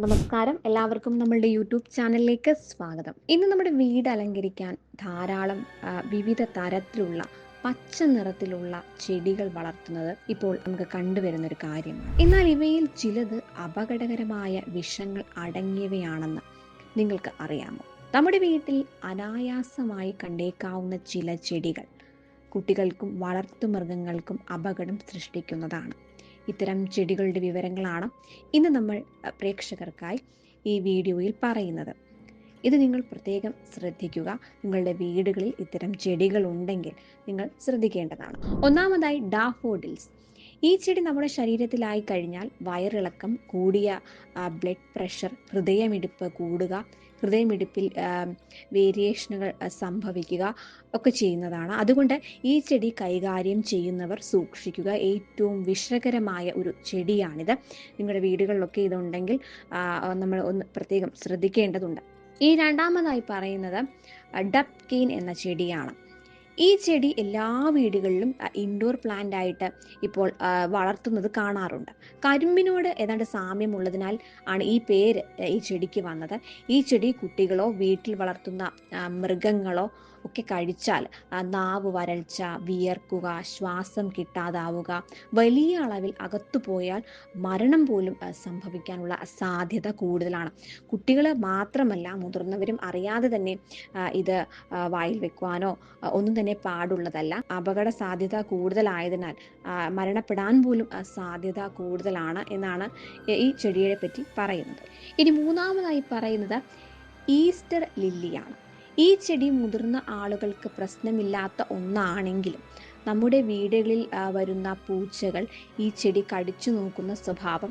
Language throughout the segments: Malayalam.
നമസ്കാരം, എല്ലാവർക്കും നമ്മളുടെ യൂട്യൂബ് ചാനലിലേക്ക് സ്വാഗതം. ഇന്ന് നമ്മുടെ വീട് അലങ്കരിക്കാൻ ധാരാളം വിവിധ തരത്തിലുള്ള പച്ച നിറത്തിലുള്ള ചെടികൾ വളർത്തുന്നത് ഇപ്പോൾ നമുക്ക് കണ്ടുവരുന്ന ഒരു കാര്യമാണ്. എന്നാൽ ഇവയിൽ ചിലത് അപകടകരമായ വിഷങ്ങൾ അടങ്ങിയവയാണെന്ന് നിങ്ങൾക്ക് അറിയാമോ? നമ്മുടെ വീട്ടിൽ അനായാസമായി കണ്ടേക്കാവുന്ന ചില ചെടികൾ കുട്ടികൾക്കും വളർത്തുമൃഗങ്ങൾക്കും അപകടം സൃഷ്ടിക്കുന്നതാണ്. ഇത്തരം ചെടികളുടെ വിവരങ്ങളാണ് ഇന്ന് നമ്മൾ പ്രേക്ഷകർക്കായി ഈ വീഡിയോയിൽ പറയുന്നത്. ഇത് നിങ്ങൾ പ്രത്യേകം ശ്രദ്ധിക്കുക. നിങ്ങളുടെ വീടുകളിൽ ഇത്തരം ചെടികൾ ഉണ്ടെങ്കിൽ നിങ്ങൾ ശ്രദ്ധിക്കേണ്ടതാണ്. ഒന്നാമതായി ഡാഫോഡിൽസ്. ഈ ചെടി നമ്മുടെ ശരീരത്തിലായി കഴിഞ്ഞാൽ വയറിളക്കം, കൂടിയ ബ്ലഡ് പ്രഷർ, ഹൃദയമിടിപ്പ് കൂടുക, ഹൃദയമിടിപ്പിൽ വേരിയേഷനുകൾ സംഭവിക്കുക ഒക്കെ ചെയ്യുന്നതാണ്. അതുകൊണ്ട് ഈ ചെടി കൈകാര്യം ചെയ്യുന്നവർ സൂക്ഷിക്കുക. ഏറ്റവും വിഷകരമായ ഒരു ചെടിയാണിത്. നിങ്ങളുടെ വീടുകളിലൊക്കെ ഇതുണ്ടെങ്കിൽ നമ്മൾ ഒന്ന് പ്രത്യേകം ശ്രദ്ധിക്കേണ്ടതുണ്ട്. ഈ രണ്ടാമതായി പറയുന്നത് ഡപ്കെയിൻ എന്ന ചെടിയാണ്. ഈ ചെടി എല്ലാ വീടുകളിലും ഇൻഡോർ പ്ലാന്റ് ആയിട്ട് ഇപ്പോൾ വളർത്തുന്നത് കാണാറുണ്ട്. കരിമ്പിനോട് ഏതാണ്ട് സാമ്യമുള്ളതിനാൽ ആണ് ഈ പേര് ഈ ചെടിക്ക് വന്നത്. ഈ ചെടി കുട്ടികളോ വീട്ടിൽ വളർത്തുന്ന മൃഗങ്ങളോ ഒക്കെ കഴിച്ചാൽ നാവ് വരൾച്ച, വിയർക്കുക, ശ്വാസം കിട്ടാതാവുക, വലിയ അളവിൽ അകത്തു പോയാൽ മരണം പോലും സംഭവിക്കാനുള്ള സാധ്യത കൂടുതലാണ്. കുട്ടികൾ മാത്രമല്ല, മുതിർന്നവരും അറിയാതെ തന്നെ ഇത് വായിൽ വെക്കുവാനോ ഒന്നും തന്നെ പാടുള്ളതല്ല. അപകട സാധ്യത കൂടുതലായതിനാൽ മരണപ്പെടാൻ പോലും സാധ്യത കൂടുതലാണ് എന്നാണ് ഈ ചെടിയെ പറ്റി പറയുന്നത്. ഇനി മൂന്നാമതായി പറയുന്നത് ഈസ്റ്റർ ലില്ലിയാണ്. ഈ ചെടി മുതിർന്ന ആളുകൾക്ക് പ്രശ്നമില്ലാത്ത ഒന്നാണെങ്കിലും നമ്മുടെ വീടുകളിൽ വരുന്ന പൂച്ചകൾ ഈ ചെടി കടിച്ചു നോക്കുന്ന സ്വഭാവം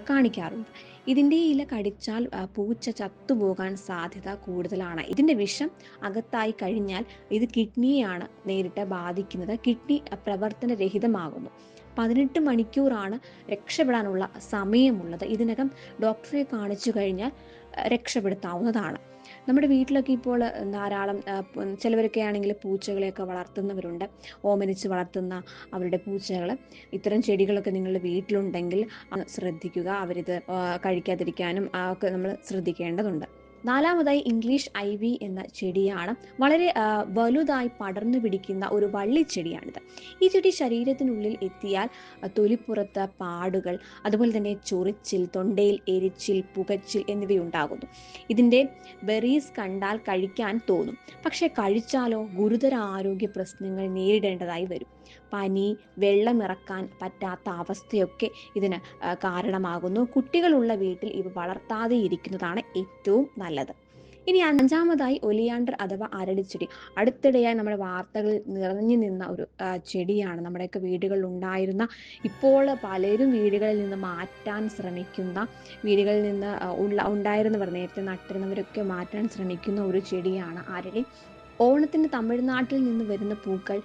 കാണിക്കാറുണ്ട്. ഇതിൻ്റെ ഇല കടിച്ചാൽ പൂച്ച ചത്തുപോകാൻ സാധ്യത കൂടുതലാണ്. ഇതിൻ്റെ വിഷം അകത്തായി കഴിഞ്ഞാൽ ഇത് കിഡ്നിയെയാണ് നേരിട്ട് ബാധിക്കുന്നത്. കിഡ്നി പ്രവർത്തനരഹിതമാകുന്നു. 18 മണിക്കൂറാണ് രക്ഷപ്പെടാനുള്ള സമയമുള്ളത്. ഇതിനകം ഡോക്ടറെ കാണിച്ചു കഴിഞ്ഞാൽ രക്ഷപ്പെടുത്താവുന്നതാണ്. നമ്മുടെ വീട്ടിലൊക്കെ ഇപ്പോൾ ധാരാളം ചിലവരൊക്കെ ആണെങ്കിൽ പൂച്ചകളെയൊക്കെ വളർത്തുന്നവരുണ്ട്. ഓമനിച്ച് വളർത്തുന്ന അവരുടെ പൂച്ചകൾ. ഇത്തരം ചെടികളൊക്കെ നിങ്ങളുടെ വീട്ടിലുണ്ടെങ്കിൽ ശ്രദ്ധിക്കുക. അവരിത് കഴിക്കാതിരിക്കാനും ഒക്കെ നമ്മൾ ശ്രദ്ധിക്കേണ്ടതുണ്ട്. നാലാമതായി ഇംഗ്ലീഷ് ഐവി എന്ന ചെടിയാണ്. വളരെ വലുതായി പടർന്നു പിടിക്കുന്ന ഒരു വള്ളിച്ചെടിയാണിത്. ഈ ചെടി ശരീരത്തിനുള്ളിൽ എത്തിയാൽ തൊലിപ്പുറത്ത് പാടുകൾ, അതുപോലെ തന്നെ ചൊറിച്ചിൽ, തൊണ്ടയിൽ എരിച്ചിൽ, പുകച്ചിൽ എന്നിവയുണ്ടാകുന്നു. ഇതിൻ്റെ ബെറീസ് കണ്ടാൽ കഴിക്കാൻ തോന്നും. പക്ഷെ കഴിച്ചാലോ ഗുരുതര ആരോഗ്യ പ്രശ്നങ്ങൾ നേരിടേണ്ടതായി വരും. പനി, വെള്ളമിറക്കാൻ പറ്റാത്ത അവസ്ഥയൊക്കെ ഇതിന് കാരണമാകുന്നു. കുട്ടികളുള്ള വീട്ടിൽ ഇവ വളർത്താതെ ഇരിക്കുന്നതാണ് ഏറ്റവും നല്ലത്. ഇനി അഞ്ചാമതായി ഒലിയാണ്ടർ അഥവാ അരളിച്ചെടി. അടുത്തിടെയായി നമ്മുടെ വാർത്തകളിൽ നിറഞ്ഞു നിന്ന ഒരു ചെടിയാണ്. നമ്മുടെയൊക്കെ വീടുകളിൽ ഉണ്ടായിരുന്ന, ഇപ്പോൾ പലരും വീടുകളിൽ നിന്ന് മാറ്റാൻ ശ്രമിക്കുന്ന, വീടുകളിൽ നിന്ന് ഉണ്ടായിരുന്നവർ, നേരത്തെ നട്ടിരുന്നവരൊക്കെ മാറ്റാൻ ശ്രമിക്കുന്ന ഒരു ചെടിയാണ് അരളി. ഓണത്തിന് തമിഴ്നാട്ടിൽ നിന്ന് വരുന്ന പൂക്കൾ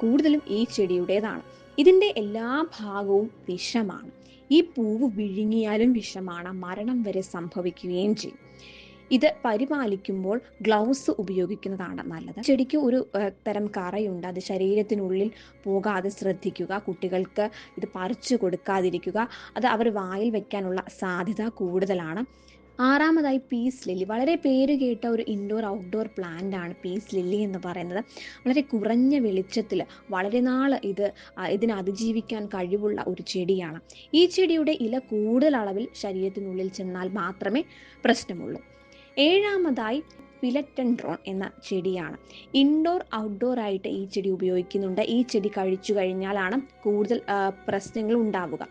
കൂടുതലും ഈ ചെടിയുടേതാണ്. ഇതിൻ്റെ എല്ലാ ഭാഗവും വിഷമാണ്. ഈ പൂവ് വിഴുങ്ങിയാലും വിഷമാണ്. മരണം വരെ സംഭവിക്കുകയും ചെയ്യും. ഇത് പരിപാലിക്കുമ്പോൾ ഗ്ലൗസ് ഉപയോഗിക്കുന്നതാണ് നല്ലത്. ചെടിക്ക് ഒരു തരം കറയുണ്ട്. അത് ശരീരത്തിനുള്ളിൽ പോകാതെ ശ്രദ്ധിക്കുക. കുട്ടികൾക്ക് ഇത് പറിച്ചു കൊടുക്കാതിരിക്കുക. അത് അവർ വായിൽ വെക്കാനുള്ള സാധ്യത കൂടുതലാണ്. ആറാമതായി പീസ് ലില്ലി. വളരെ പേര് കേട്ട ഒരു ഇൻഡോർ ഔട്ട്ഡോർ പ്ലാന്റ് ആണ് പീസ് ലില്ലി എന്ന് പറയുന്നത്. വളരെ കുറഞ്ഞ വെളിച്ചത്തിൽ വളരെ നാൾ ഇതിനെ അതിജീവിക്കാൻ കഴിവുള്ള ഒരു ചെടിയാണ്. ഈ ചെടിയുടെ ഇല കൂടുതൽ അളവിൽ ശരീരത്തിനുള്ളിൽ ചെന്നാൽ മാത്രമേ പ്രശ്നമുള്ളൂ. ഏഴാമതായി ഫിലറ്റൻഡ്രോൺ എന്ന ചെടിയാണ്. ഇൻഡോർ ഔട്ട്ഡോർ ആയിട്ട് ഈ ചെടി ഉപയോഗിക്കുന്നുണ്ട്. ഈ ചെടി കഴിച്ചു കഴിഞ്ഞാലാണ് കൂടുതൽ പ്രശ്നങ്ങൾ ഉണ്ടാവുക.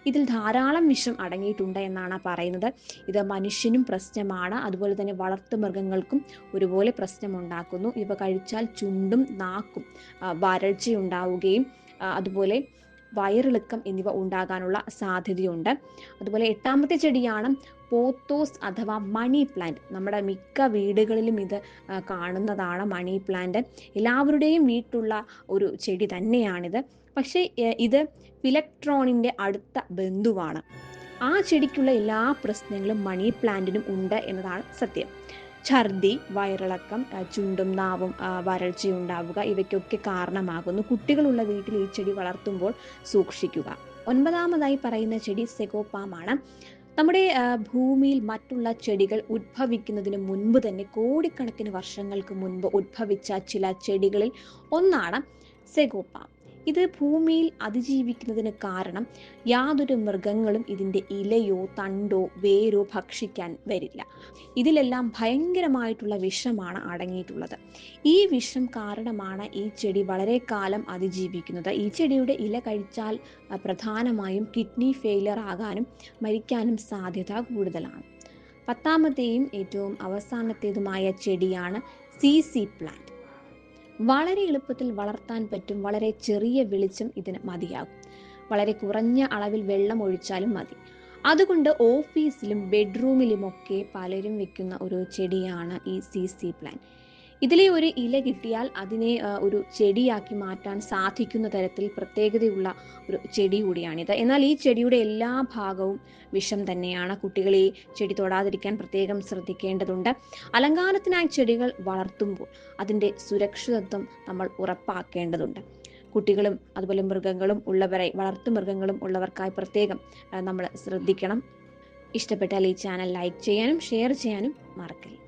ഇതിൽ ധാരാളം വിഷം അടങ്ങിയിട്ടുണ്ട് എന്നാണ് പറയുന്നത്. ഇത് മനുഷ്യനും പ്രശ്നമാണ്, അതുപോലെ തന്നെ വളർത്തുമൃഗങ്ങൾക്കും ഒരുപോലെ പ്രശ്നമുണ്ടാക്കുന്നു. ഇവ കഴിച്ചാൽ ചുണ്ടും നാക്കും വരൾച്ചയുണ്ടാവുകയും അതുപോലെ വയറിളക്കം എന്നിവ ഉണ്ടാകാനുള്ള സാധ്യതയുണ്ട്. അതുപോലെ എട്ടാമത്തെ ചെടിയാണ് പോത്തോസ് അഥവാ മണി പ്ലാന്റ്. നമ്മുടെ മിക്ക വീടുകളിലും ഇത് കാണുന്നതാണ്. മണി പ്ലാന്റ് എല്ലാവരുടെയും വീട്ടിലുള്ള ഒരു ചെടി തന്നെയാണിത്. പക്ഷേ ഇത് ഫിലക്ട്രോണിൻ്റെ അടുത്ത ബന്ധുവാണ്. ആ ചെടിക്കുള്ള എല്ലാ പ്രശ്നങ്ങളും മണി പ്ലാന്റിനും ഉണ്ട് എന്നതാണ് സത്യം. ഛർദി, വയറിളക്കം, ചുണ്ടും നാവും വരൾച്ചയുണ്ടാവുക ഇവയ്ക്കൊക്കെ കാരണമാകുന്നു. കുട്ടികളുള്ള വീട്ടിൽ ഈ ചെടി വളർത്തുമ്പോൾ സൂക്ഷിക്കുക. ഒൻപതാമതായി പറയുന്ന ചെടി സെഗോപ്പാമാണ്. നമ്മുടെ ഭൂമിയിൽ മറ്റുള്ള ചെടികൾ ഉദ്ഭവിക്കുന്നതിന് മുൻപ് തന്നെ കോടിക്കണക്കിന് വർഷങ്ങൾക്ക് മുൻപ് ഉദ്ഭവിച്ച ചില ചെടികളിൽ ഒന്നാണ് സെഗോപ്പ. ഇത് ഭൂമിയിൽ അതിജീവിക്കുന്നതിന് കാരണം യാതൊരു മൃഗങ്ങളും ഇതിൻ്റെ ഇലയോ തണ്ടോ വേരോ ഭക്ഷിക്കാൻ വരില്ല. ഇതിലെല്ലാം ഭയങ്കരമായിട്ടുള്ള വിഷമാണ് അടങ്ങിയിട്ടുള്ളത്. ഈ വിഷം കാരണമാണ് ഈ ചെടി വളരെ കാലം അതിജീവിക്കുന്നത്. ഈ ചെടിയുടെ ഇല കഴിച്ചാൽ പ്രധാനമായും കിഡ്നി ഫെയിലിയർ ആകാനും മരിക്കാനും സാധ്യത കൂടുതലാണ്. 10ാമത്തെയും ഏറ്റവും അവസാനത്തേതുമായ ചെടിയാണ് സീസി പ്ലാന്റ്. വളരെ എളുപ്പത്തിൽ വളർത്താൻ പറ്റും. വളരെ ചെറിയ വെളിച്ചം ഇതിന് മതിയാകും. വളരെ കുറഞ്ഞ അളവിൽ വെള്ളം ഒഴിച്ചാലും മതി. അതുകൊണ്ട് ഓഫീസിലും ബെഡ്റൂമിലുമൊക്കെ പലരും വെക്കുന്ന ഒരു ചെടിയാണ് ഈ സീസി പ്ലാന്റ്. ഇതിലെ ഒരു ഇല കിട്ടിയാൽ അതിനെ ഒരു ചെടിയാക്കി മാറ്റാൻ സാധിക്കുന്ന തരത്തിൽ പ്രത്യേകതയുള്ള ഒരു ചെടി കൂടിയാണിത്. എന്നാൽ ഈ ചെടിയുടെ എല്ലാ ഭാഗവും വിഷം തന്നെയാണ്. കുട്ടികൾ ഈ ചെടി തൊടാതിരിക്കാൻ പ്രത്യേകം ശ്രദ്ധിക്കേണ്ടതുണ്ട്. അലങ്കാരത്തിനായി ചെടികൾ വളർത്തുമ്പോൾ അതിൻ്റെ സുരക്ഷിതത്വം നമ്മൾ ഉറപ്പാക്കേണ്ടതുണ്ട്. കുട്ടികളും അതുപോലെ മൃഗങ്ങളും ഉള്ളവരെ വളർത്തു മൃഗങ്ങളും ഉള്ളവർക്കായി പ്രത്യേകം നമ്മൾ ശ്രദ്ധിക്കണം. ഇഷ്ടപ്പെട്ടാൽ ഈ ചാനൽ ലൈക്ക് ചെയ്യാനും ഷെയർ ചെയ്യാനും മറക്കരുത്.